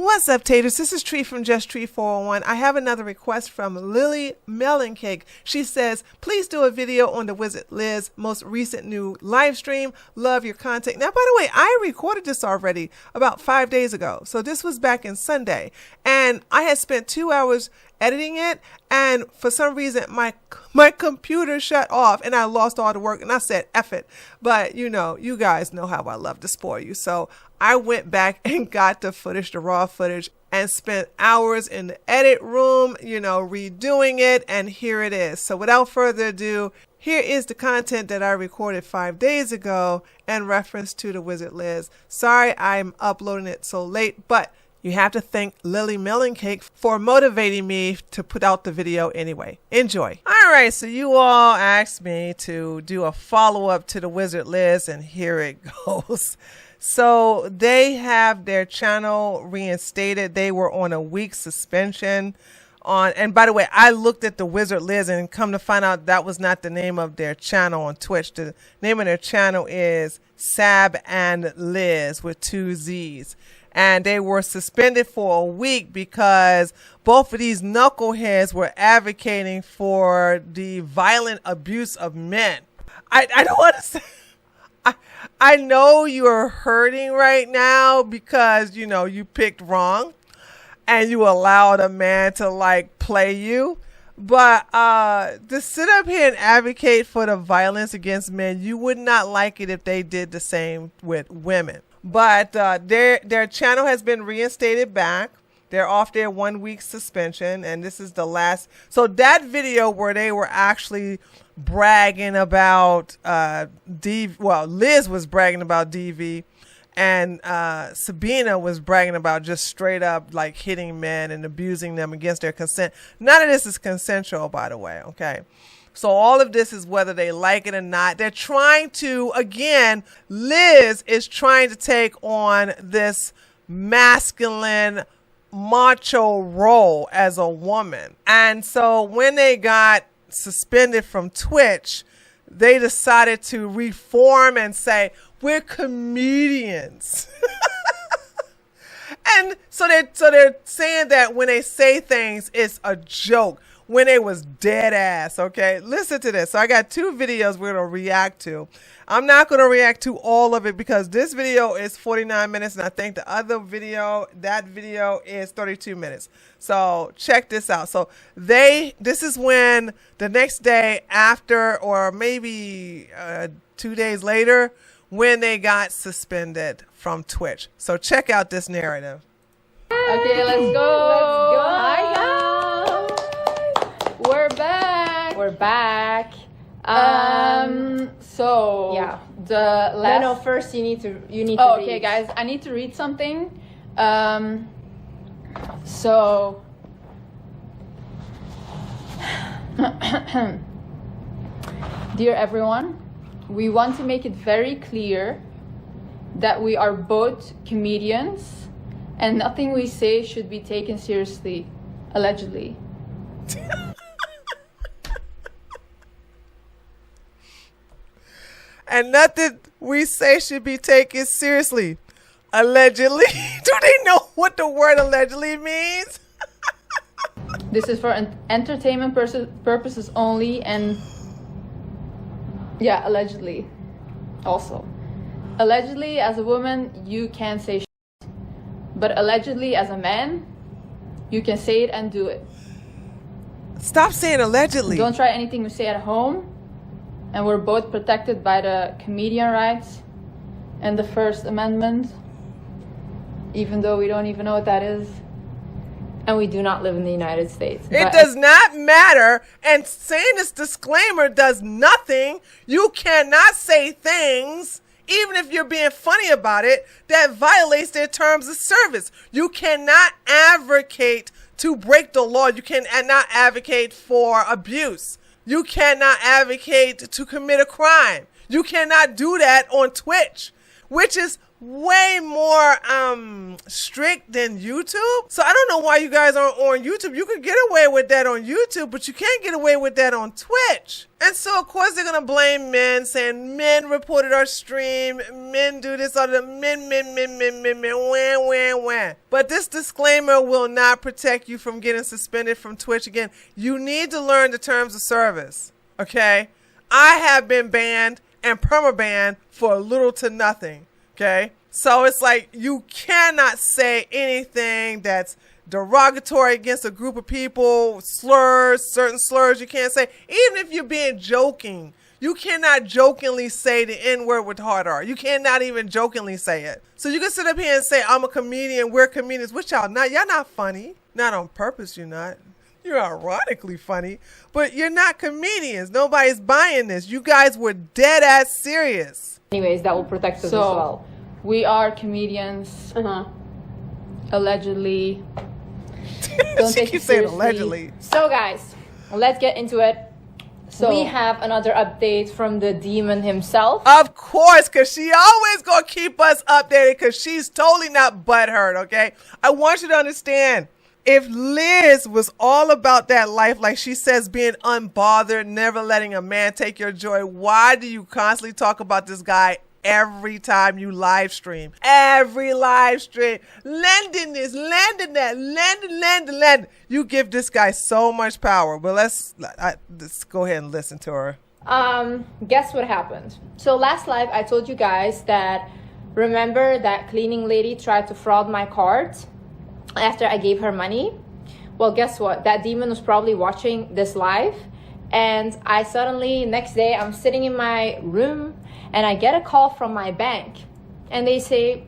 What's up, taters? This is Tree from Just Tree 401. I have another request from Lily Mellencake. She says, please do a video on the Wizard Liz most recent new live stream. Love your content. Now, by the way, I recorded this already about 5 days ago. So this was back in Sunday. And I had spent 2 hours editing it. And for some reason, my computer shut off and I lost all the work. And I said, F it. But, you know, you guys know how I love to spoil you. So I went back and got the footage, the raw footage, and spent hours in the edit room, you know, redoing it. And here it is. So without further ado, here is the content that I recorded 5 days ago in reference to the Wizard Liz. Sorry I'm uploading it so late, but you have to thank Lily Mellencake for motivating me to put out the video anyway. Enjoy. All right, so you all asked me to do a follow-up to the Wizard Liz, and here it goes. So they have their channel reinstated. They were on a week suspension. And by the way, I looked at the Wizard Liz and come to find out that was not the name of their channel on Twitch. The name of their channel is Sab and Liz with 2 Z's. And they were suspended for a week because both of these knuckleheads were advocating for the violent abuse of men. I don't understand. I know you're hurting right now because, you know, you picked wrong and you allowed a man to like play you. But to sit up here and advocate for the violence against men, you would not like it if they did the same with women. But their channel has been reinstated back. They're off their 1 week suspension, and this is the last. So that video where they were actually bragging about Liz was bragging about DV, and Sabina was bragging about just straight up like hitting men and abusing them against their consent. None of this is consensual, by the way. Okay. So all of this is whether they like it or not. They're trying to, again, Liz is trying to take on this masculine macho role as a woman. And so when they got suspended from Twitch, they decided to reform and say, we're comedians. And so they're saying that when they say things, it's a joke. When it was dead ass, okay? Listen to this. So I got 2 videos we're going to react to. I'm not going to react to all of it because this video is 49 minutes and I think the other video, that video is 32 minutes. So check this out. So this is when the next day after, or maybe 2 days later, when they got suspended from Twitch. So check out this narrative. Okay, let's go. Hi guys. We're back. We're back. So yeah, the last. No, first you need to read. Okay, guys, I need to read something. So. Dear everyone, we want to make it very clear that we are both comedians, and nothing we say should be taken seriously. Allegedly. And nothing we say should be taken seriously. Allegedly. Do they know what the word allegedly means? This is for entertainment purposes only, and yeah, allegedly. Also, allegedly as a woman you can't say shit, but allegedly as a man you can say it and do it. Stop saying allegedly. Don't try anything we say at home. And we're both protected by the comedian rights and the First Amendment, even though we don't even know what that is. And we do not live in the United States. It does not matter. And saying this disclaimer does nothing. You cannot say things, even if you're being funny about it, that violates their terms of service. You cannot advocate to break the law. You cannot advocate for abuse. You cannot advocate to commit a crime. You cannot do that on Twitch, which is way more strict than YouTube. So I don't know why you guys aren't on YouTube. You could get away with that on YouTube, but you can't get away with that on Twitch. And so of course they're gonna blame men, saying men reported our stream, men do this, other men, wah. But this disclaimer will not protect you from getting suspended from Twitch. Again, you need to learn the terms of service. Okay? I have been banned and perma-banned for little to nothing. Okay, so it's like you cannot say anything that's derogatory against a group of people, certain slurs you can't say. Even if you're being joking, you cannot jokingly say the N-word with hard R. You cannot even jokingly say it. So you can sit up here and say, I'm a comedian, we're comedians, which y'all not. Y'all not funny. Not on purpose, you're not. You're ironically funny, but you're not comedians. Nobody's buying this. You guys were dead ass serious. Anyways, that will protect us as well. We are comedians. Allegedly. Don't she keeps saying allegedly. So guys, let's get into it. So we have another update from the demon himself. Of course, because she always gonna keep us updated because she's totally not butthurt, okay? I want you to understand, if Liz was all about that life, like she says, being unbothered, never letting a man take your joy, why do you constantly talk about this guy every time you live stream? Every live stream. Lending this, lending that, lending. You give this guy so much power. But let's go ahead and listen to her. Guess what happened? So last live, I told you guys that, remember that cleaning lady tried to fraud my card after I gave her money? Well, guess what? That demon was probably watching this live, and I suddenly, next day, I'm sitting in my room and I get a call from my bank and they say,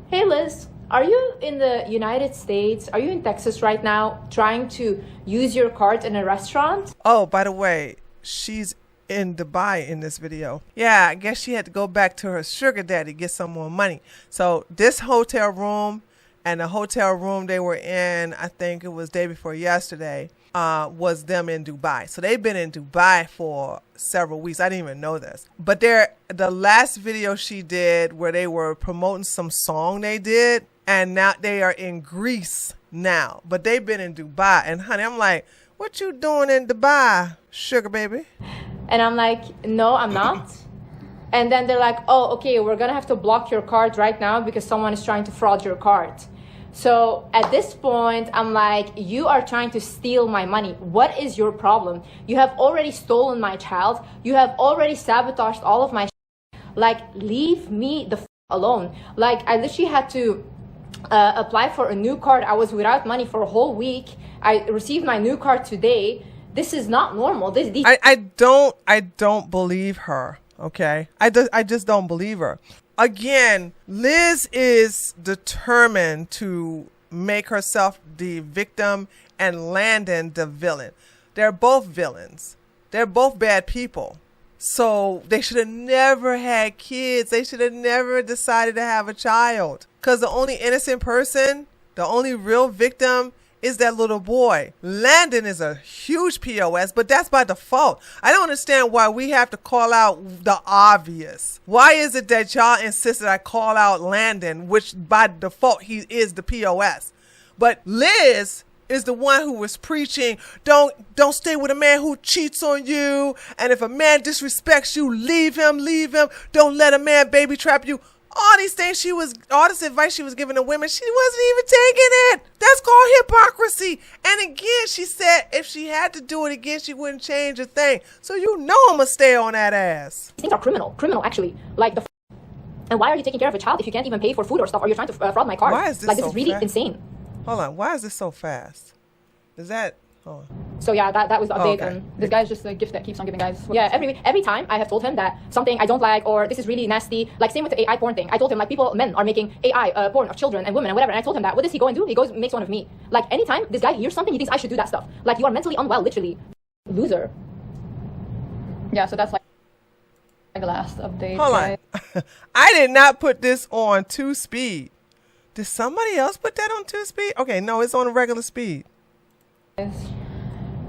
hey Liz, are you in the United States? Are you in Texas right now trying to use your card in a restaurant? Oh, by the way, she's in Dubai in this video. Yeah, I guess she had to go back to her sugar daddy, get some more money. So this hotel room and the hotel room they were in, I think it was day before yesterday, was them in Dubai. So they've been in Dubai for several weeks. I didn't even know this. But the last video she did where they were promoting some song they did, and now they are in Greece now. But they've been in Dubai. And honey, I'm like, what you doing in Dubai, sugar baby? And I'm like, no, I'm not. And then they're like, oh, okay, we're gonna have to block your card right now because someone is trying to fraud your card. So at this point, I'm like, you are trying to steal my money. What is your problem? You have already stolen my child. You have already sabotaged all of my like, leave me the alone. Like, I literally had to apply for a new card. I was without money for a whole week. I received my new card today. This is not normal. I don't believe her. Okay, I just don't believe her. Again, Liz is determined to make herself the victim and Landon the villain. They're both villains. They're both bad people. So they should have never had kids. They should have never decided to have a child. Because the only innocent person, the only real victim is that little boy. Landon is a huge POS, but that's by default. I don't understand why we have to call out the obvious. Why is it that y'all insist that I call out Landon, which by default he is the POS? But Liz is the one who was preaching, don't stay with a man who cheats on you, and if a man disrespects you, leave him, don't let a man baby trap you. All these things all this advice she was giving to women, she wasn't even taking it. That's called hypocrisy. And again, she said if she had to do it again, she wouldn't change a thing. So you know I'm gonna stay on that ass. These things are criminal actually. Like and why are you taking care of a child if you can't even pay for food or stuff? Or you're trying to fraud my card? Why is this like, so this is really fast? insane. Hold on, why is this so fast? Is that... Oh. So yeah, that was the update, okay. and this guy's just the gift that keeps on giving, guys. Yeah, every time I have told him that something I don't like or this is really nasty, like same with the AI porn thing. I told him like men are making AI porn of children and women and whatever, and I told him that. What does he go and do? He goes and makes one of me. Like anytime this guy hears something, he thinks I should do that stuff. Like you are mentally unwell, literally. Loser. Yeah, so that's like the last update. Hold on. I did not put this on 2-speed. Did somebody else put that on 2-speed? Okay, no, it's on regular speed. Do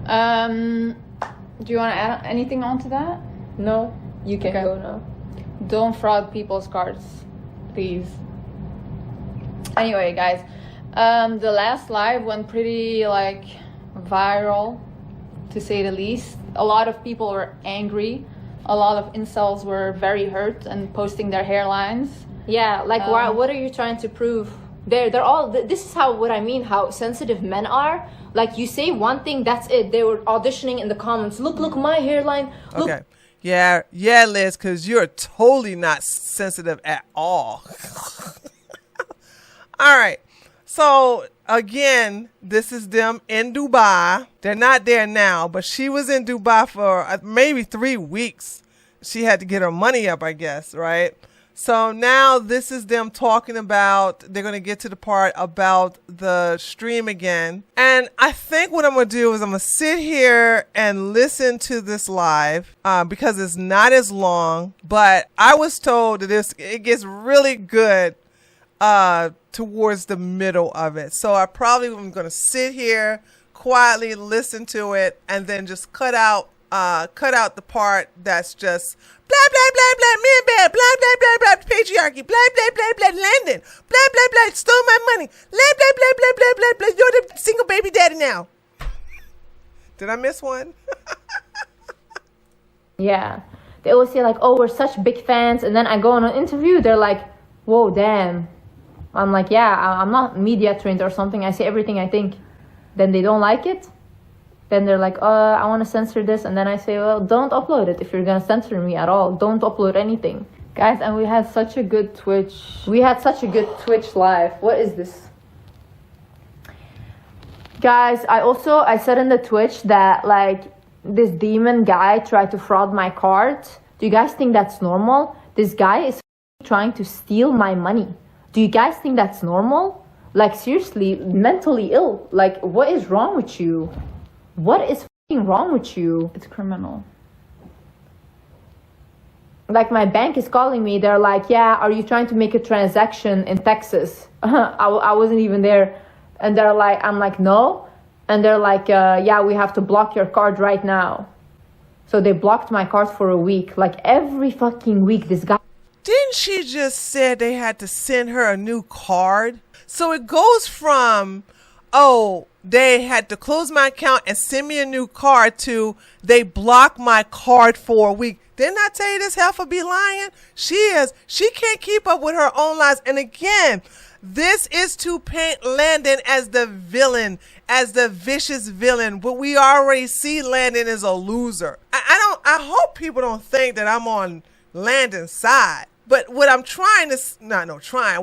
you want to add anything onto that? No, you can Okay. go now. Don't fraud people's cards, please. Anyway, guys, the last live went pretty like viral, to say the least. A lot of people were angry. A lot of incels were very hurt and posting their hairlines. Yeah, like why, what are you trying to prove? They're all. This is how what I mean. How sensitive men are. Like you say one thing, that's it. They were auditioning in the comments. Look, my hairline. Look. Okay. Yeah, Liz, because you're totally not sensitive at all. All right. So, again, this is them in Dubai. They're not there now, but she was in Dubai for maybe 3 weeks. She had to get her money up, I guess, right? So now this is them talking about, they're going to get to the part about the stream again. And I think what I'm going to do is I'm going to sit here and listen to this live because it's not as long. But I was told that it gets really good towards the middle of it. So I probably am going to sit here quietly, listen to it, and then just cut out the part that's just blah blah blah blah men bad blah blah blah blah patriarchy blah blah blah blah London blah blah blah stole my money blah blah blah blah blah blah blah you're the single baby daddy now. Did I miss one? Yeah, they always say like, oh, we're such big fans, and then I go on an interview, they're like, whoa, damn. I'm like, yeah, I'm not media trained or something, I say everything I think. Then they don't like it. Then they're like, I want to censor this. And then I say, well, don't upload it if you're going to censor me at all. Don't upload anything. Guys, and we had such a good Twitch. We had such a good Twitch live. What is this? Guys, I said in the Twitch that like this demon guy tried to fraud my card. Do you guys think that's normal? This guy is trying to steal my money. Do you guys think that's normal? Like seriously, mentally ill. Like what is wrong with you? What is wrong with you? It's criminal. Like my bank is calling me. They're like, yeah, are you trying to make a transaction in Texas? I wasn't even there. And they're like, I'm like, no. And they're like, yeah, we have to block your card right now. So they blocked my card for a week. Like every fucking week, this guy. Didn't she just say they had to send her a new card? So it goes from, oh, they had to close my account and send me a new card to they blocked my card for a week. Didn't I tell you this heifer be lying? She can't keep up with her own lies. And again, this is to paint Landon as the villain, as the vicious villain. But we already see Landon as a loser. I hope people don't think that I'm on Landon's side. But what I'm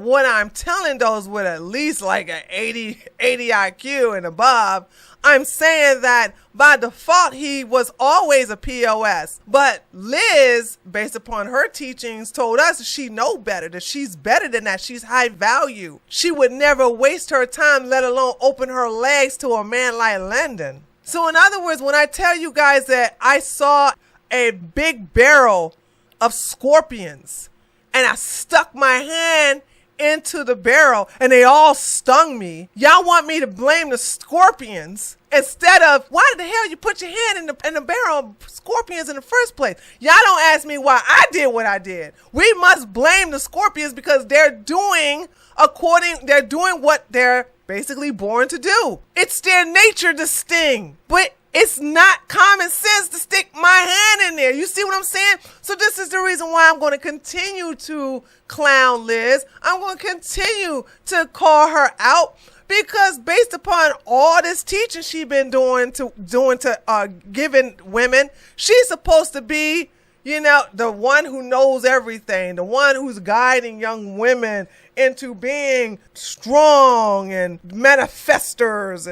what I'm telling those with at least like an 80 IQ and above, I'm saying that by default, he was always a POS. But Liz, based upon her teachings, told us that she know better, that she's better than that. She's high value. She would never waste her time, let alone open her legs to a man like Landon. So in other words, when I tell you guys that I saw a big barrel of scorpions, and I stuck my hand into the barrel and they all stung me. Y'all want me to blame the scorpions instead of why the hell you put your hand in the barrel of scorpions in the first place? Y'all don't ask me why I did what I did. We must blame the scorpions because they're doing what they're basically born to do. It's their nature to sting. But it's not common sense to stick my hand in there. You see what I'm saying? So this is the reason why I'm going to continue to clown Liz. I'm going to continue to call her out because based upon all this teaching she's been doing to giving women, she's supposed to be, the one who knows everything, the one who's guiding young women into being strong and manifestors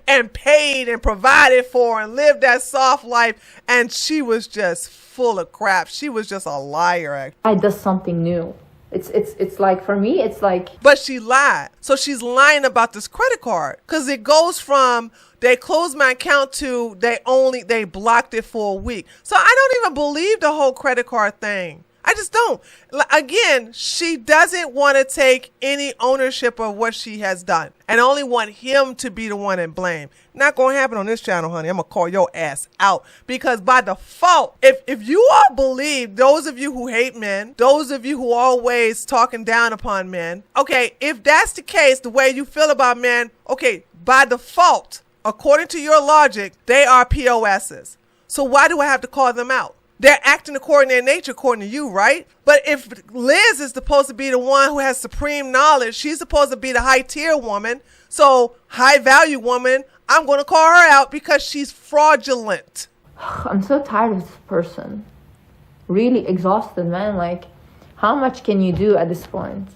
and paid and provided for and lived that soft life, and she was just full of crap. She was just a liar. I does something new. It's like, for me, it's like. But she lied. So she's lying about this credit card because it goes from they closed my account to they blocked it for a week. So I don't even believe the whole credit card thing. I just don't. Again, she doesn't want to take any ownership of what she has done and only want him to be the one to blame. Not going to happen on this channel, honey. I'm going to call your ass out because by default, if you all believe, those of you who hate men, those of you who are always talking down upon men, okay, if that's the case, the way you feel about men, okay, by default, according to your logic, they are POSs. So why do I have to call them out? They're acting according to their nature, according to you, right? But if Liz is supposed to be the one who has supreme knowledge, she's supposed to be the high tier woman. So high value woman, I'm going to call her out because she's fraudulent. I'm so tired of this person. Really exhausted, man. Like, how much can you do at this point?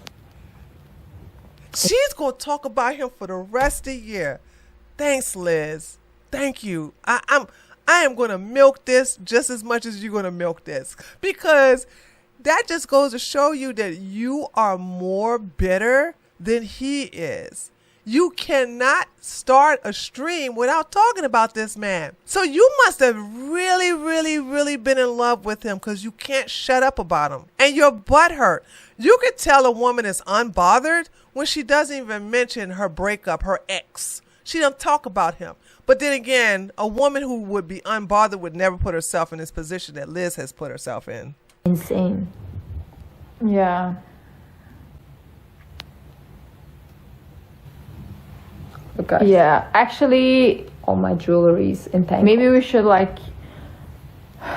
She's going to talk about him for the rest of the year. Thanks, Liz. Thank you. I am going to milk this just as much as you're going to milk this, because that just goes to show you that you are more bitter than he is. You cannot start a stream without talking about this man. So you must have really, really, really been in love with him because you can't shut up about him. And your butt hurt. You could tell a woman is unbothered when she doesn't even mention her breakup, her ex. She don't talk about him. But then again, a woman who would be unbothered would never put herself in this position that Liz has put herself in. Insane. Yeah. Okay. Yeah, actually, All my jewelry's entangled. maybe we should like.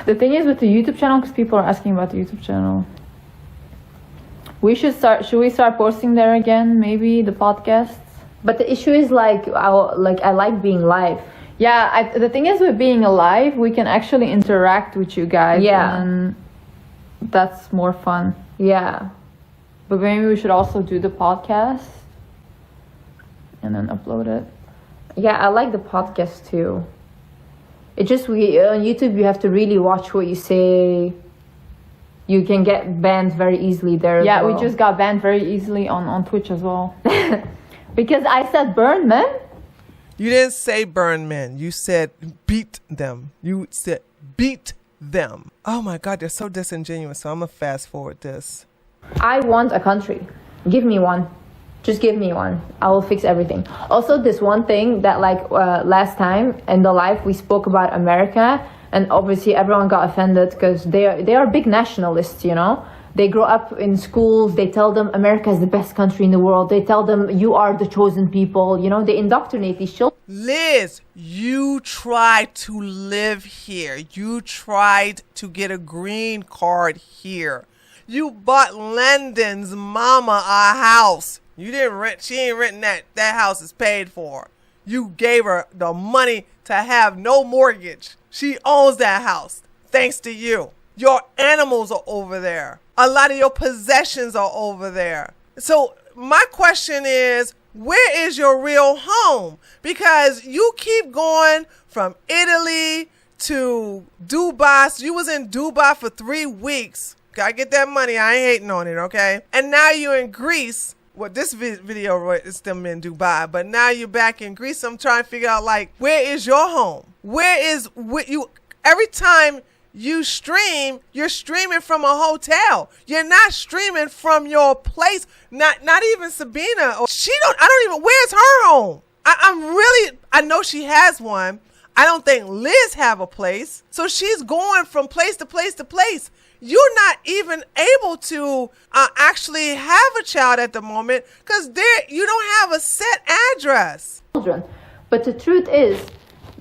The thing is with the YouTube channel, because people are asking about the YouTube channel. Should we start posting there again? Maybe the podcasts. But the issue is like I like being live. Yeah, the thing is with being alive, we can actually interact with you guys. Yeah. And that's more fun. Yeah. But maybe we should also do the podcast and then upload it. Yeah, I like the podcast too. It just on YouTube you have to really watch what you say. You can get banned very easily there. Yeah, as well. we just got banned very easily on Twitch as well. Because I said burn men. You didn't say burn men. You said beat them. You said beat them. Oh my God, they're so disingenuous. So I'm going to fast forward this. I want a country. Give me one. Just give me one. I will fix everything. Also, this one thing that last time in the live we spoke about America, and obviously everyone got offended because they are big nationalists, you know. They grow up in schools. They tell them America is the best country in the world. They tell them you are the chosen people. You know, they indoctrinate these children. Liz, you tried to live here. You tried to get a green card here. You bought Landon's mama a house. You didn't rent. She ain't renting that. That house is paid for. You gave her the money to have no mortgage. She owns that house thanks to you. Your animals are over there. A lot of your possessions are over there. So my question is, where is your real home? Because you keep going from Italy to Dubai. So you was in Dubai for 3 weeks. Gotta get that money. I ain't hating on it, okay? And now you're in Greece. Well, this video is them in Dubai, but now you're back in Greece. I'm trying to figure out, like, where is your home? Every time you stream, you're streaming from a hotel. You're not streaming from your place. Not even Sabina. Where's her home? I know she has one. I don't think Liz have a place. So she's going from place to place to place. You're not even able to actually have a child at the moment because you don't have a set address. But the truth is,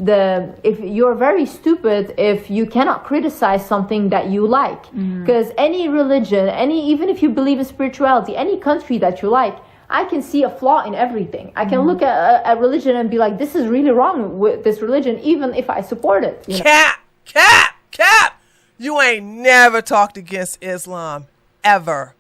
if you're very stupid if you cannot criticize something that you like, because any religion, even if you believe in spirituality, any country that you like, I can see a flaw in everything. I can look at a religion and be like, this is really wrong with this religion, even if I support it. You know? Cap. You ain't never talked against Islam, ever.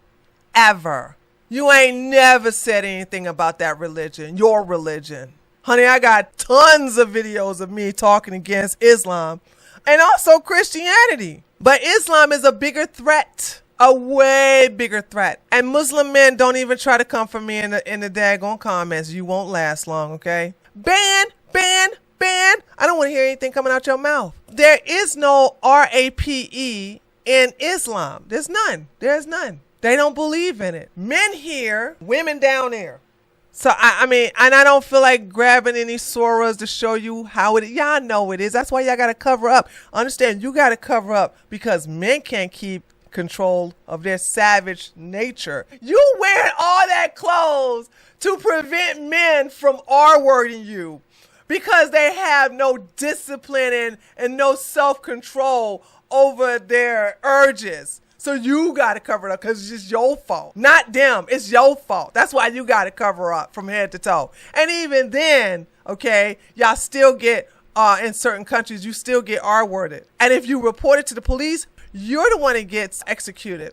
You ain't never said anything about that religion, your religion. Honey, I got tons of videos of me talking against Islam and also Christianity. But Islam is a bigger threat, a way bigger threat. And Muslim men don't even try to come for me in the daggone comments. You won't last long, okay? Ban. I don't want to hear anything coming out your mouth. There is no RAPE in Islam. There's none. There's none. They don't believe in it. Men here, women down there. So, I mean, and I don't feel like grabbing any surahs to show you how it is. Y'all know it is. That's why y'all got to cover up. Understand, you got to cover up because men can't keep control of their savage nature. You wearing all that clothes to prevent men from R-wording you because they have no discipline and no self-control over their urges. So you got to cover it up because it's just your fault. Not them. It's your fault. That's why you got to cover up from head to toe. And even then, okay, y'all still get, in certain countries, you still get R-worded. And if you report it to the police, you're the one that gets executed.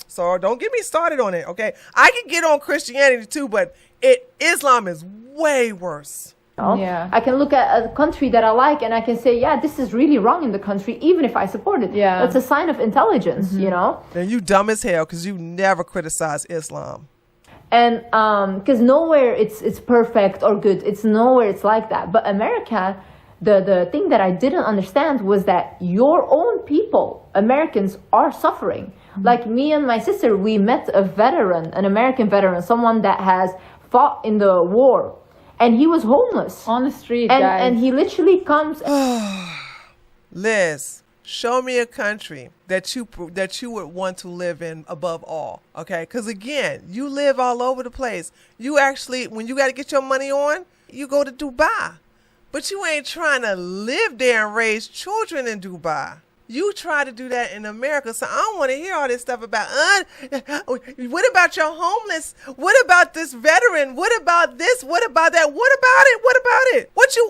So don't get me started on it, okay? I can get on Christianity too, but Islam is way worse. Yeah. I can look at a country that I like and I can say, yeah, this is really wrong in the country, even if I support it. Yeah. That's a sign of intelligence, you know? And you dumb as hell because you never criticize Islam. And because nowhere it's perfect or good. It's nowhere it's like that. But America, the thing that I didn't understand was that your own people, Americans, are suffering. Like me and my sister, we met a veteran, an American veteran, someone that has fought in the war. And he was homeless. On the street, and, guys. And he literally comes... Liz, show me a country that you would want to live in above all, okay? Because, again, you live all over the place. You actually, when you got to get your money on, you go to Dubai. But you ain't trying to live there and raise children in Dubai. You try to do that in America, so I don't want to hear all this stuff about, what about your homeless? What about this veteran? What about this? What about that? What about it? What about it?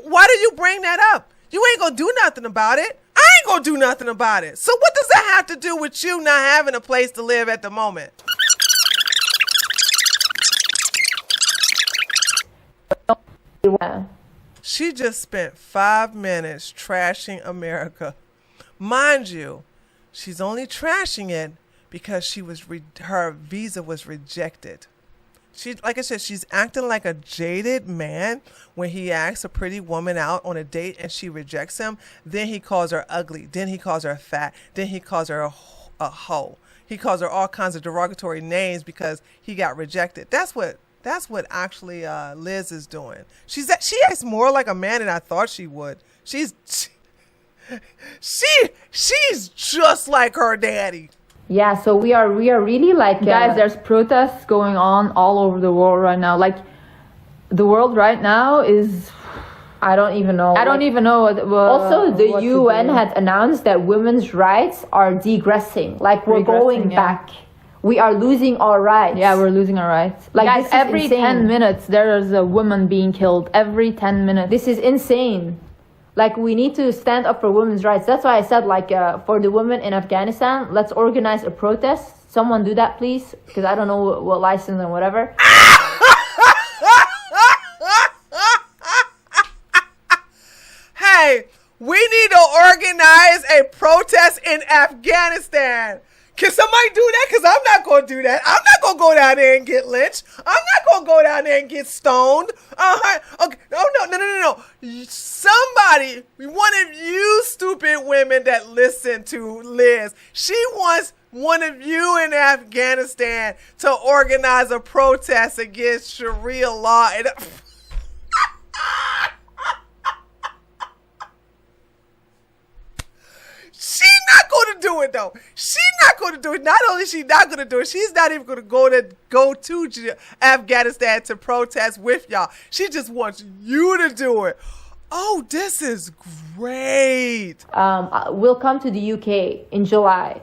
Why do you bring that up? You ain't going to do nothing about it. I ain't going to do nothing about it. So what does that have to do with you not having a place to live at the moment? Yeah. She just spent 5 minutes trashing America. Mind you, she's only trashing it because her visa was rejected. She, like I said, she's acting like a jaded man when he asks a pretty woman out on a date and she rejects him. Then he calls her ugly. Then he calls her fat. Then he calls her a hoe. He calls her all kinds of derogatory names because he got rejected. That's what actually Liz is doing. She acts more like a man than I thought she would. She's just like her daddy. Yeah, so we are really like... Guys, there's protests going on all over the world right now. Like, the world right now is... I don't even know. I don't even know what also, the what UN had announced that women's rights are degressing. Like, we're going back. We are losing our rights. Yeah, we're losing our rights. Like, guys, this is every insane. 10 minutes, there is a woman being killed. Every 10 minutes. This is insane. Like, we need to stand up for women's rights. That's why I said, like, for the women in Afghanistan, let's organize a protest. Someone do that, please. Because I don't know what license and whatever. Hey, we need to organize a protest in Afghanistan. Can somebody do that? Because I'm not going to do that. I'm not going to go down there and get lynched. I'm not going to go down there and get stoned. Okay. Oh, no. Somebody, one of you stupid women that listen to Liz, she wants one of you in Afghanistan to organize a protest against Sharia law. And she's not going to do it, though. She's not going to do it. Not only is she not going to do it, she's not even going to go to Afghanistan to protest with y'all. She just wants you to do it. Oh, this is great. We'll come to the UK in July,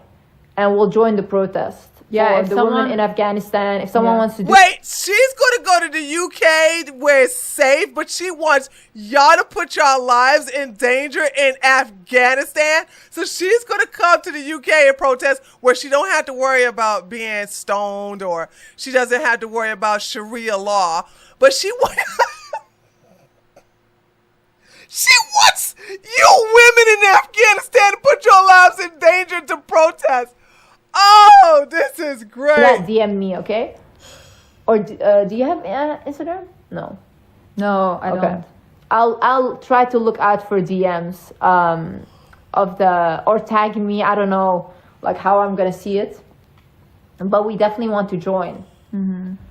and we'll join the protest. Yeah, for the women in Afghanistan. If someone wants to do... Wait, she's going to go to the UK where it's safe, but she wants y'all to put y'all lives in danger in Afghanistan. So she's going to come to the UK and protest where she don't have to worry about being stoned or she doesn't have to worry about Sharia law. But she wants... She wants you women in Afghanistan to put your lives in danger to protest. Oh, this is great. Yeah, DM me, okay? Or do you have Instagram? No. No, I Okay. don't. I'll try to look out for DMs or tag me. I don't know. like how I'm gonna see it, but we definitely want to join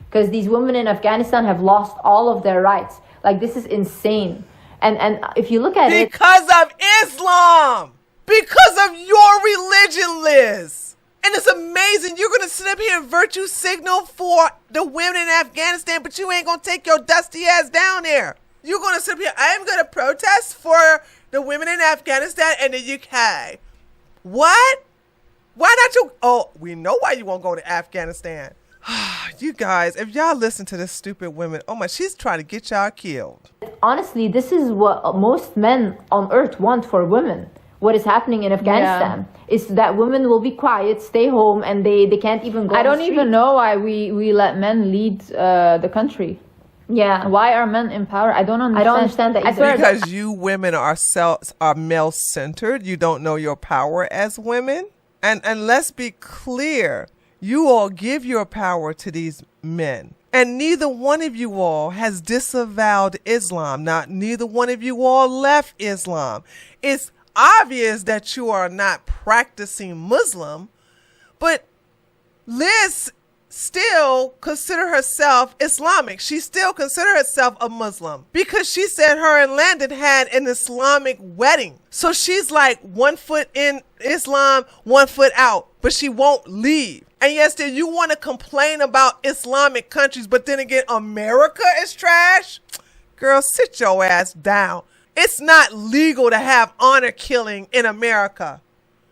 because these women in Afghanistan have lost all of their rights. Like, this is insane. And if you look at it, because of Islam, because of your religion, Liz. And it's amazing. You're gonna sit up here and virtue signal for the women in Afghanistan, but you ain't gonna take your dusty ass down there. You're gonna sit up here. I'm gonna protest for the women in Afghanistan and the UK. What? Why not you? Oh, we know why you won't go to Afghanistan. You guys, if y'all listen to this stupid woman, oh my, she's trying to get y'all killed. honestly, this is what most men on earth want for women. What is happening in Afghanistan is that women will be quiet, stay home, and they can't even go. I don't even know why we let men lead the country. Yeah. Why are men in power? I don't understand. I don't understand that either. Because you women are male-centered. You don't know your power as women. And let's be clear. You all give your power to these men. And neither one of you all has disavowed Islam. Neither one of you all left Islam. It's obvious that you are not practicing Muslim, but Liz still consider herself Islamic. She still consider herself a Muslim because she said her and Landon had an Islamic wedding. So she's like 1 foot in Islam, 1 foot out, but she won't leave. And yes, then you want to complain about Islamic countries, but then again, America is trash? Girl, sit your ass down. It's not legal to have honor killing in America.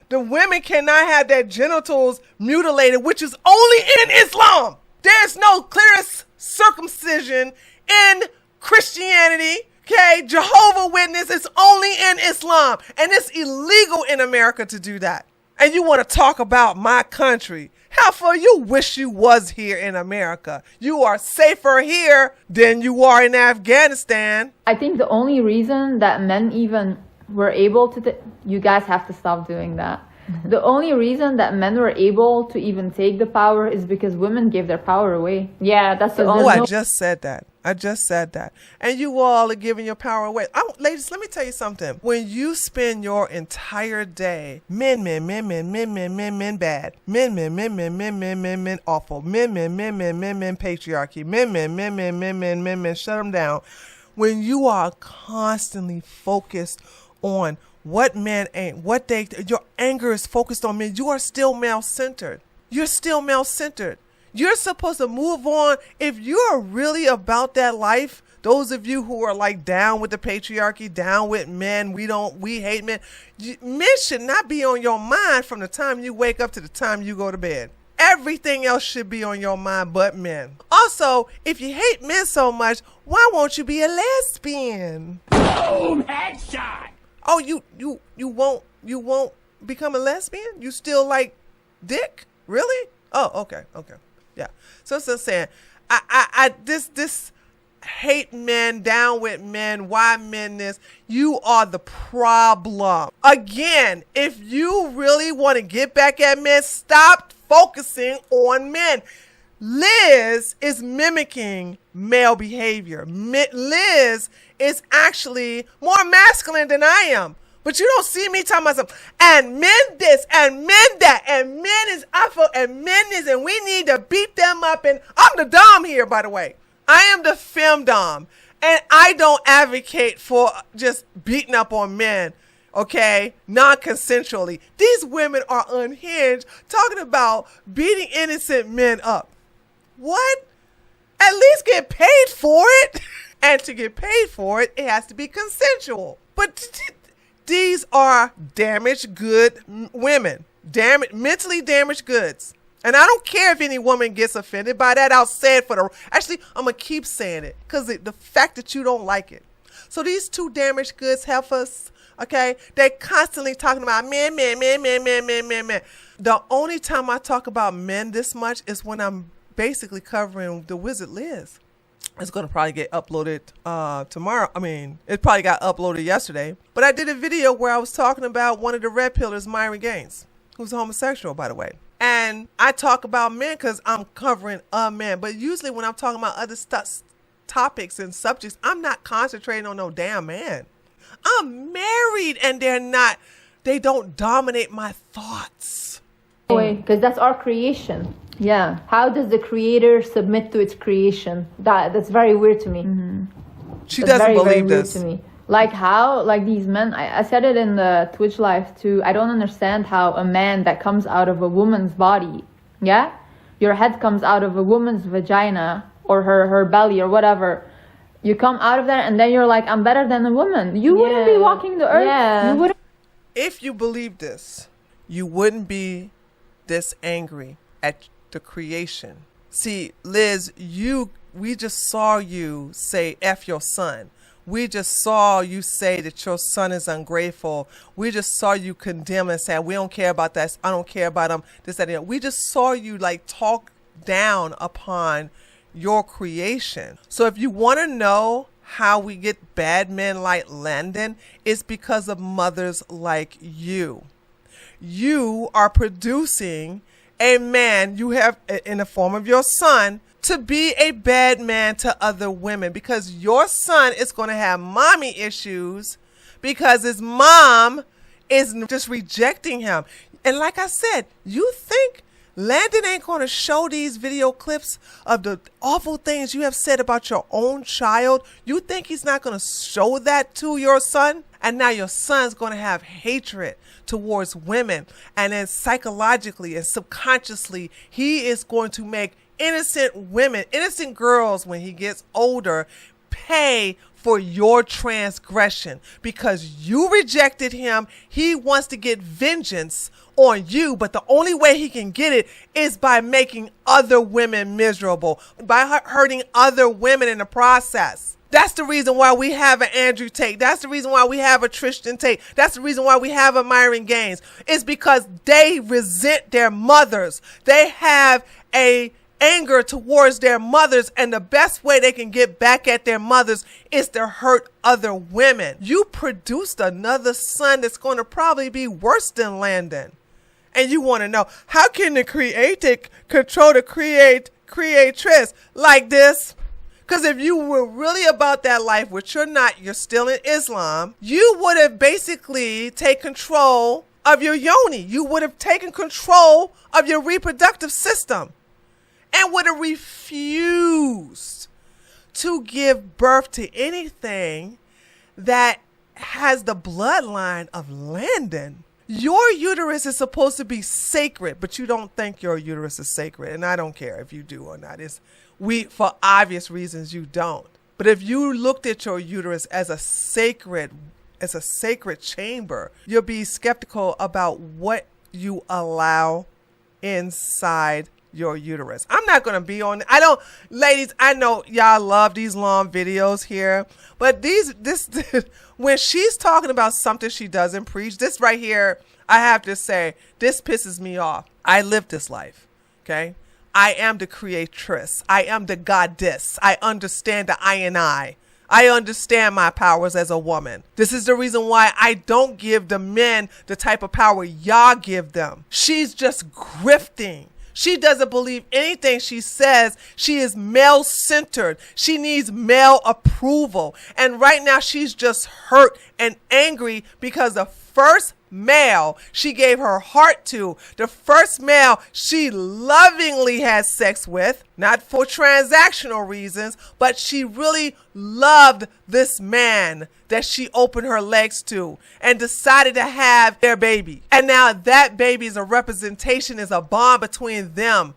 The women cannot have their genitals mutilated, which is only in Islam. There's no clear circumcision in Christianity. Okay, Jehovah's Witness is only in Islam. And it's illegal in America to do that. And you want to talk about my country. How far you wish you was here in America. You are safer here than you are in Afghanistan. I think the only reason that men even were able to, you guys have to stop doing that. The only reason that men were able to even take the power is because women gave their power away. Yeah, that's the only. I just said that. And you all are giving your power away. Ladies, let me tell you something. When you spend your entire day, men bad. Men awful. Men patriarchy. Men, shut them down. When you are constantly focused on what men ain't, your anger is focused on men, you are still male-centered. You're still male-centered. You're supposed to move on. If you're really about that life, those of you who are like down with the patriarchy, down with men, we hate men. Men should not be on your mind from the time you wake up to the time you go to bed. Everything else should be on your mind but men. Also, if you hate men so much, why won't you be a lesbian? Boom, headshot. Oh, you won't become a lesbian? You still like dick? Really? Oh, okay. Yeah. So it's just saying, this hate men, down with men, why men this, you are the problem. Again, if you really want to get back at men, stop focusing on men. Liz is mimicking male behavior. Liz is actually more masculine than I am. But you don't see me talking about something. And men this, and men that, and men is awful, and men is, and we need to beat them up. And I'm the dom here, by the way. I am the femdom. And I don't advocate for just beating up on men, okay, non-consensually. These women are unhinged, talking about beating innocent men up. What? At least get paid for it. And to get paid for it, it has to be consensual. But these are damaged good women. Mentally damaged goods. And I don't care if any woman gets offended by that. I'll say it actually, I'm going to keep saying it because the fact that you don't like it. So these two damaged goods heifers, okay, they're constantly talking about men. The only time I talk about men this much is when I'm basically covering the Wizard Liz. It's going to probably get uploaded tomorrow. I mean, it probably got uploaded yesterday. But I did a video where I was talking about one of the red pillars, Myron Gaines, who's a homosexual, by the way. And I talk about men because I'm covering a man. But usually when I'm talking about other topics and subjects, I'm not concentrating on no damn man. I'm married and they don't dominate my thoughts. Because that's our creation. Yeah. How does the creator submit to its creation? That's very weird to me. She That's doesn't very, very believe weird this. to me. Like how, like these men, I said it in the Twitch live too. I don't understand how a man that comes out of a woman's body, yeah? Your head comes out of a woman's vagina or her belly or whatever. You come out of that and then you're like, I'm better than a woman. You wouldn't be walking the earth. Yeah. You wouldn't. If you believe this, you wouldn't be this angry at the creation. See, Liz, we just saw you say F your son. We just saw you say that your son is ungrateful. We just saw you condemn and say, we don't care about that. I don't care about him. This, that, and the other. We just saw you like talk down upon your creation. So if you want to know how we get bad men like Landon, it's because of mothers like you. You are producing a man you have in the form of your son to be a bad man to other women, because your son is going to have mommy issues because his mom is just rejecting him. And like I said, you think Landon ain't going to show these video clips of the awful things you have said about your own child? You think he's not going to show that to your son? And now your son's going to have hatred towards women. And then psychologically and subconsciously, he is going to make innocent women, innocent girls, when he gets older, pay for your transgression because you rejected him. He wants to get vengeance on you, but the only way he can get it is by making other women miserable, by hurting other women in the process. That's the reason why we have an Andrew Tate. That's the reason why we have a Tristan Tate. That's the reason why we have a Myron Gaines. It's because they resent their mothers. They have a anger towards their mothers, and the best way they can get back at their mothers is to hurt other women. You produced another son that's going to probably be worse than Landon. And you want to know, how can the creator control the creatress like this? Because if you were really about that life, which you're not, you're still in Islam, you would have basically taken control of your yoni. You would have taken control of your reproductive system and would have refused to give birth to anything that has the bloodline of Landon. Your uterus is supposed to be sacred, but you don't think your uterus is sacred. And I don't care if you do or not. For obvious reasons, you don't. But if you looked at your uterus as a sacred chamber, you'll be skeptical about what you allow inside your uterus. I'm not going to be on. Ladies, I know y'all love these long videos here, but when she's talking about something she doesn't preach, this right here, I have to say, this pisses me off. I live this life, okay? I am the creatress. I am the goddess. I understand the I and I. I understand my powers as a woman. This is the reason why I don't give the men the type of power y'all give them. She's just grifting. She doesn't believe anything she says. She is male-centered. She needs male approval. And right now she's just hurt and angry because the first male she gave her heart to, the first male she lovingly had sex with, not for transactional reasons, but she really loved this man that she opened her legs to and decided to have their baby. And now that baby is a representation, is a bond between them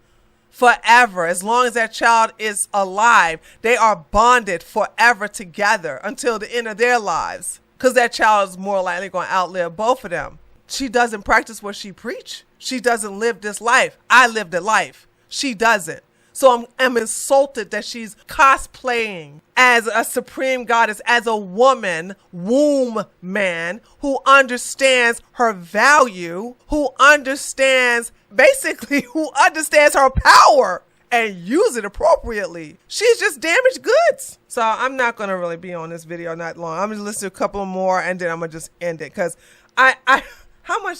forever. As long as that child is alive, they are bonded forever together until the end of their lives, because that child is more likely going to outlive both of them. She doesn't practice what she preach. She doesn't live this life. I lived a life. She doesn't. So I'm insulted that she's cosplaying as a supreme goddess, as a woman, womb man, who understands her value, who understands her power and use it appropriately. She's just damaged goods. So I'm not going to really be on this video not long. I'm going to listen to a couple more and then I'm going to just end it, because how am I?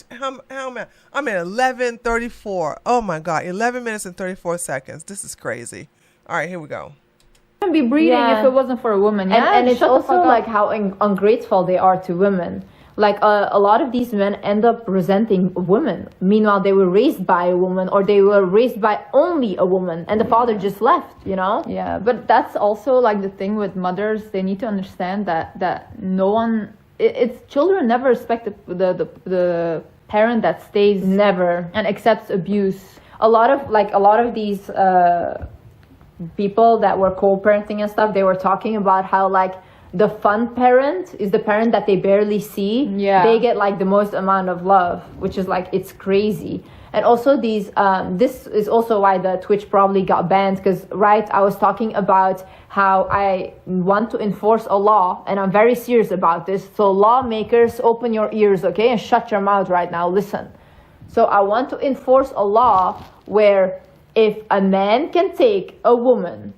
I'm at 11:34. Oh my God, 11 minutes and 34 seconds. This is crazy. All right, here we go. Wouldn't be breeding if it wasn't for a woman. And it's also like how ungrateful they are to women. Like a lot of these men end up resenting women. Meanwhile, they were raised by a woman, or they were raised by only a woman, and the father just left, you know? Yeah, but that's also like the thing with mothers. They need to understand that no one, it's children never respect the parent that stays Never. and accepts abuse. A lot of these people that were co-parenting and stuff, they were talking about how like the fun parent is the parent that they barely see. Yeah. They get like the most amount of love, which is like, it's crazy. And also these, this is also why the Twitch probably got banned, because right, I was talking about how I want to enforce a law, and I'm very serious about this. So lawmakers, open your ears, okay, and shut your mouth right now, listen. So I want to enforce a law where if a man can take a woman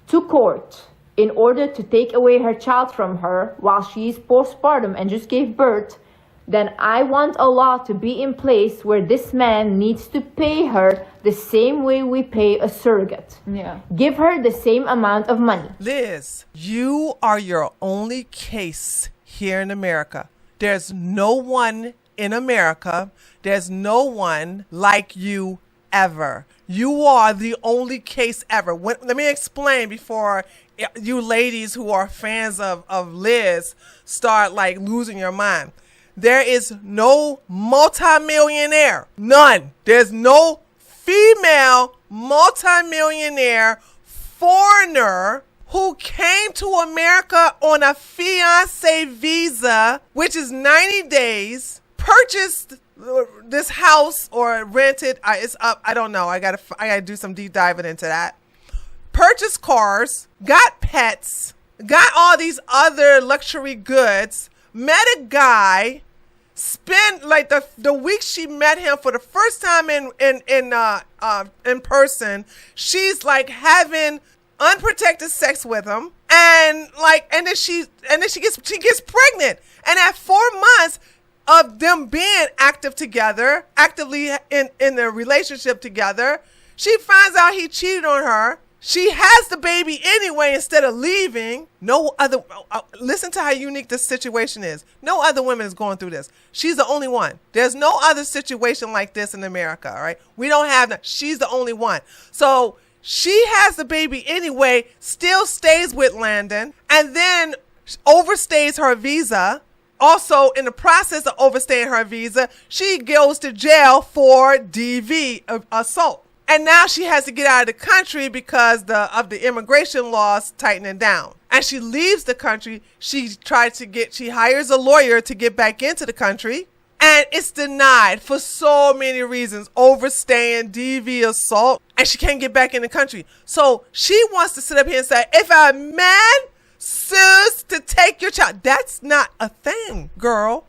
to court in order to take away her child from her while she's postpartum and just gave birth, then I want a law to be in place where this man needs to pay her the same way we pay a surrogate. Yeah. Give her the same amount of money. Liz, you are your only case here in America. There's no one in America. There's no one like you ever. You are the only case ever. Let me explain before you ladies who are fans of Liz start like losing your mind. There is no multimillionaire. None. There's no female multimillionaire foreigner who came to America on a fiance visa, which is 90 days, purchased this house or rented. It's up. I don't know. I gotta do some deep diving into that. Purchased cars, got pets, got all these other luxury goods, met a guy, spent like the week she met him for the first time in person, she's like having unprotected sex with him, and then she gets pregnant, and at 4 months of them being actively in their relationship together, she finds out he cheated on her. She has the baby anyway instead of leaving. No other, listen to how unique this situation is. No other woman is going through this. She's the only one. There's no other situation like this in America, all right? We don't have that. She's the only one. So she has the baby anyway, still stays with Landon, and then overstays her visa. Also, in the process of overstaying her visa, she goes to jail for DV, assault. And now she has to get out of the country because of the immigration laws tightening down. And she leaves the country. She hires a lawyer to get back into the country. And it's denied for so many reasons. Overstaying, DV, assault. And she can't get back in the country. So she wants to sit up here and say, if a man sues to take your child, that's not a thing, girl.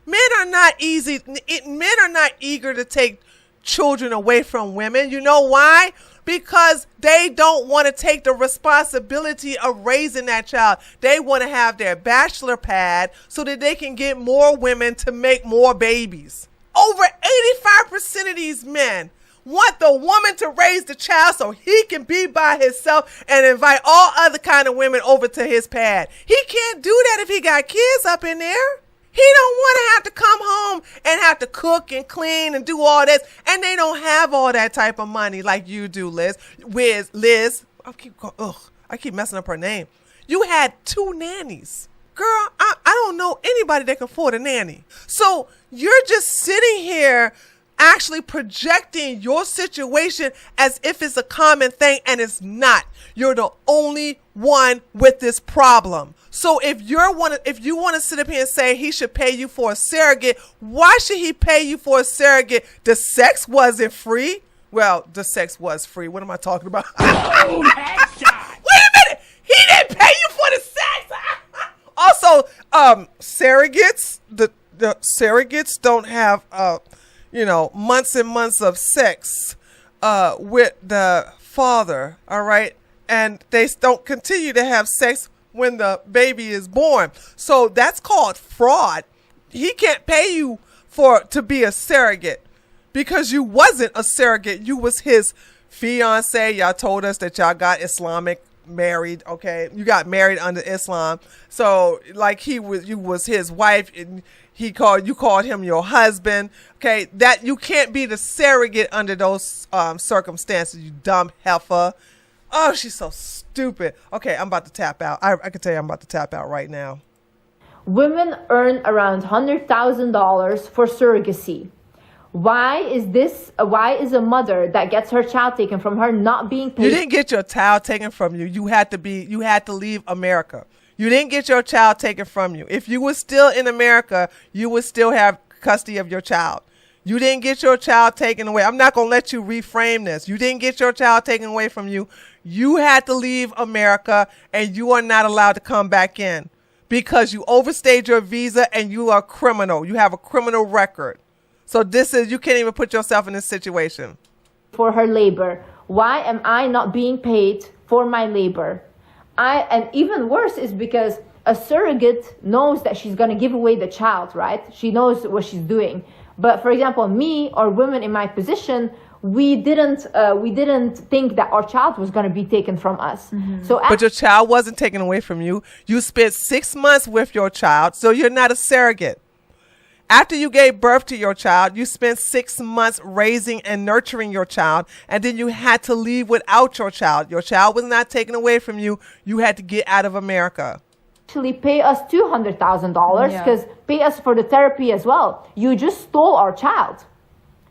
Men are not eager to take children away from women. You know why? Because they don't want to take the responsibility of raising that child. They want to have their bachelor pad so that they can get more women to make more babies. Over 85% of these men want the woman to raise the child so he can be by himself and invite all other kind of women over to his pad. He can't do that if he got kids up in there. He don't want to have to come home and have to cook and clean and do all this. And they don't have all that type of money like you do, Liz. Liz, I keep messing up her name. You had 2 nannies. Girl, I don't know anybody that can afford a nanny. So you're just sitting here actually projecting your situation as if it's a common thing, and it's not. You're the only one with this problem. So if you want to sit up here and say he should pay you for a surrogate, why should he pay you for a surrogate? The sex wasn't free. Well, the sex was free. What am I talking about? Boom, headshot. Wait a minute. He didn't pay you for the sex. Also, surrogates, the surrogates don't have months and months of sex with the father, all right? And they don't continue to have sex when the baby is born. So that's called fraud. He can't pay you to be a surrogate because you wasn't a surrogate. You was his fiance. Y'all told us that y'all got Islamic married, okay? You got married under Islam. So like you was his wife and you called him your husband. Okay, that you can't be the surrogate under those circumstances, you dumb heifer. Oh, she's so stupid. Okay, I'm about to tap out. I can tell you I'm about to tap out right now. Women earn around $100,000 for surrogacy. Why is a mother that gets her child taken from her not being paid? You didn't get your child taken from you. You had to leave America. You didn't get your child taken from you. If you were still in America, you would still have custody of your child. You didn't get your child taken away. I'm not going to let you reframe this. You didn't get your child taken away from you. You had to leave America and you are not allowed to come back in because you overstayed your visa and you are a criminal. You have a criminal record. So you can't even put yourself in this situation. For her labor. Why am I not being paid for my labor? And even worse is because a surrogate knows that she's going to give away the child, right? She knows what she's doing. But for example, me or women in my position, we didn't think that our child was going to be taken from us. Mm-hmm. But your child wasn't taken away from you. You spent 6 months with your child, so you're not a surrogate. After you gave birth to your child, you spent 6 months raising and nurturing your child, and then you had to leave without your child. Your child was not taken away from you. You had to get out of America. Actually pay us $200,000 because pay us for the therapy as well. You just stole our child.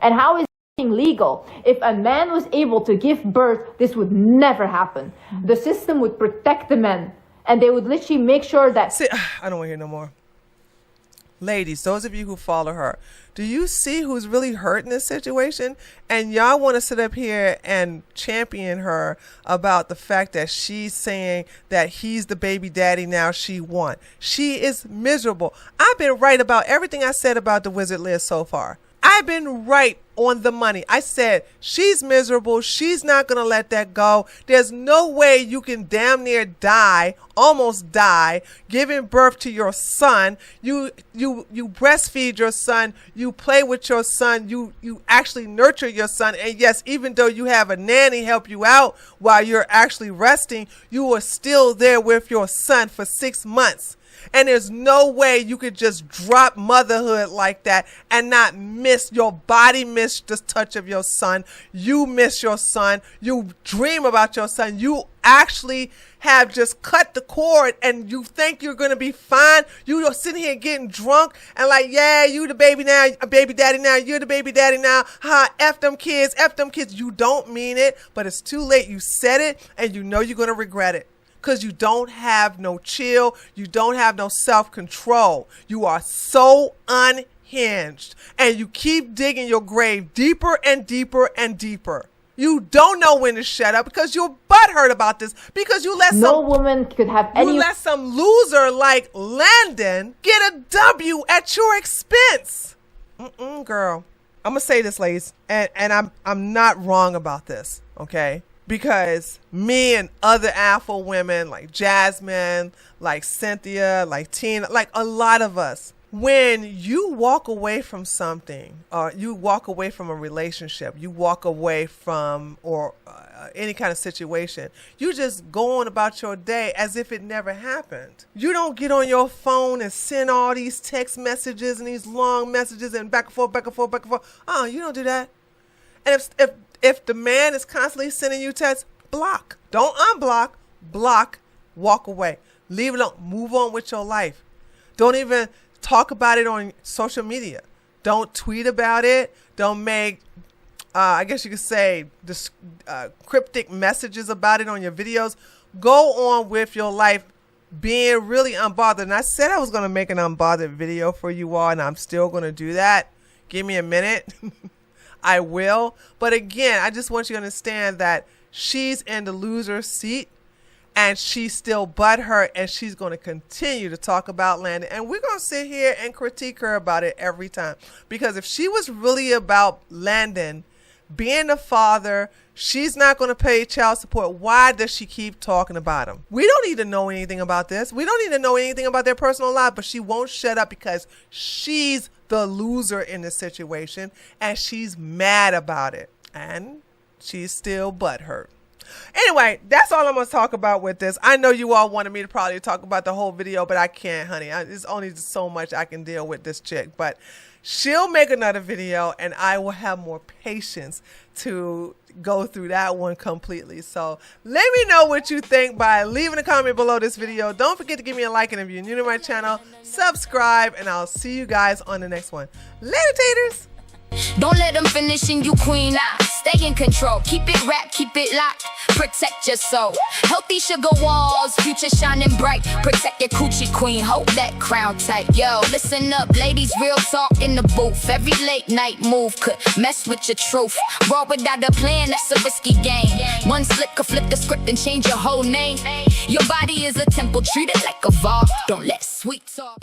And how is it legal? If a man was able to give birth, this would never happen. Mm-hmm. The system would protect the men, and they would literally make sure that... See, I don't want to hear no more. Ladies, those of you who follow her, do you see who's really hurt in this situation? And y'all want to sit up here and champion her about the fact that she's saying that he's the baby daddy now she won. She is miserable. I've been right about everything I said about the Wizard Liz so far. I've been right on the money. I said she's miserable. She's not going to let that go. There's no way you can damn near die, almost die, giving birth to your son. You breastfeed your son. You play with your son. You actually nurture your son. And yes, even though you have a nanny help you out while you're actually resting, you are still there with your son for 6 months. And there's no way you could just drop motherhood like that and not miss your body, miss the touch of your son. You miss your son. You dream about your son. You actually have just cut the cord and you think you're going to be fine. You're sitting here getting drunk and like, yeah, you the baby now, a baby daddy now. You're the baby daddy now. F them kids, F them kids. You don't mean it, but it's too late. You said it and you know you're going to regret it. Because you don't have no chill. You don't have no self-control. You are so unhinged. And you keep digging your grave deeper and deeper and deeper. You don't know when to shut up because you're butthurt about this. Because you let woman could have any... You let some loser like Landon get a W at your expense. Girl. I'm going to say this, ladies. And I'm not wrong about this. Okay? Because me and other alpha women like Jasmine, like Cynthia, like Tina, like a lot of us, when you walk away from something, or you walk away from a relationship, you walk away from any kind of situation, you just go on about your day as if it never happened. You don't get on your phone and send all these text messages and these long messages and back and forth, back and forth, back and forth. Oh, you don't do that. And if the man is constantly sending you texts, block. Don't unblock. Block. Walk away. Leave it alone. Move on with your life. Don't even talk about it on social media. Don't tweet about it. Don't make, I guess you could say, cryptic messages about it on your videos. Go on with your life being really unbothered. And I said I was going to make an unbothered video for you all, and I'm still going to do that. Give me a minute. I will. But again, I just want you to understand that she's in the loser seat and she's still butthurt and she's going to continue to talk about Landon. And we're going to sit here and critique her about it every time. Because if she was really about Landon being a father, she's not going to pay child support. Why does she keep talking about him? We don't need to know anything about this. We don't need to know anything about their personal life, but she won't shut up because she's the loser in this situation and she's mad about it and she's still butthurt. Anyway, that's all I'm going to talk about with this. I know you all wanted me to probably talk about the whole video, but I can't, honey. There's only so much I can deal with this chick. But she'll make another video, and I will have more patience to go through that one completely. So let me know what you think by leaving a comment below this video. Don't forget to give me a like, and if you're new to my channel, subscribe, and I'll see you guys on the next one. Later, taters. Don't let them finish in you, queen. Stay in control. Keep it wrapped, keep it locked. Protect your soul. Healthy sugar walls, future shining bright. Protect your coochie, queen. Hold that crown tight. Yo, listen up, ladies. Real talk in the booth. Every late night move could mess with your truth. Raw without a plan, that's a risky game. One slip could flip the script and change your whole name. Your body is a temple, treat it like a vault. Don't let